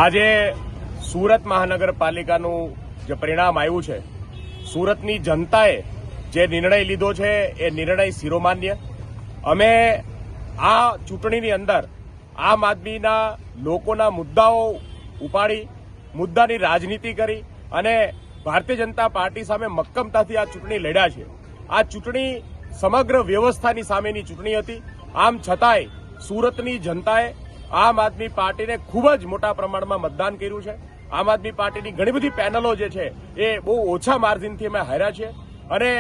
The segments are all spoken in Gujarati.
આજે સુરત મહાનગરપાલિકાનું જે પરિણામ આવ્યું છે, સુરતની જનતાએ જે નિર્ણય લીધો છે એ નિર્ણય શિરોમાન્ય. અમે આ ચૂંટણીની અંદર આમ આદમીના લોકોના મુદ્દાઓ ઉપાડી મુદ્દાની રાજનીતિ કરી અને ભારતીય જનતા પાર્ટી સામે મક્કમતાથી આ ચૂંટણી લડ્યા છે. આ ચૂંટણી સમગ્ર વ્યવસ્થાની સામેની ચૂંટણી હતી. આમ છતાંય સુરતની જનતાએ આમ આદમી પાર્ટીને ખૂબ જ મોટા પ્રમાણમાં મતદાન કર્યું છે. આમ આદમી પાર્ટીની ઘણી બધી પેનલો જે છે એ બહુ ઓછા માર્જિનથી અમે હાર્યા છે અને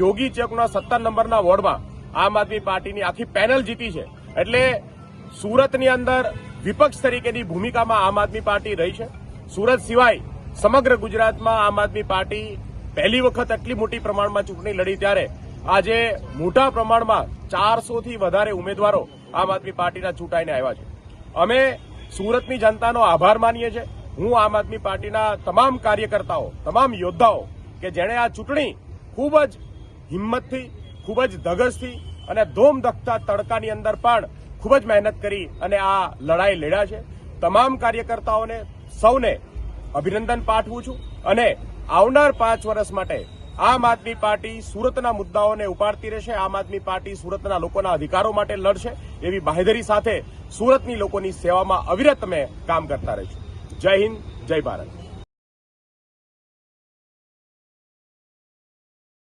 યોગી ચોકના 17 નંબરના વોર્ડમાં આમ આદમી પાર્ટીની આખી પેનલ જીતી છે. એટલે સુરતની અંદર વિપક્ષ તરીકેની ભૂમિકામાં આમ આદમી પાર્ટી રહી છે. સુરત સિવાય સમગ્ર ગુજરાતમાં આમ આદમી પાર્ટી પહેલી વખત આટલી મોટી પ્રમાણમાં ચૂંટણી લડી ત્યારે આજે મોટા પ્રમાણમાં 400થી વધારે ઉમેદવારો આમ આદમી પાર્ટીના ચૂંટાઈને આવ્યા છે. અમે સુરતની જનતાનો આભાર માનીએ છીએ. હું આમ આદમી પાર્ટીના તમામ કાર્યકર્તાઓ, તમામ યોદ્ધાઓ કે જેણે આ ચૂંટણી ખૂબ જ હિંમતથી, ખૂબ જ ધગશથી અને ધોમધખતા તડકાની અંદર પણ ખૂબ જ મહેનત કરી અને આ લડાઈ લડ્યા છે. તમામ કાર્યકર્તાઓને સૌને અભિનંદન પાઠવું છું અને આવનાર 5 વર્ષ માટે આમ આદમી પાર્ટી સુરતના મુદ્દાઓને ઉપાડતી રહેશે. આમ આદમી પાર્ટી સુરતના લોકોના અધિકારો માટે લડશે એવી બાહેધરી સાથે સુરતની લોકોની સેવામાં અવિરત અમે કામ કરતા રહીશું. જય હિન્દ, જય ભારત.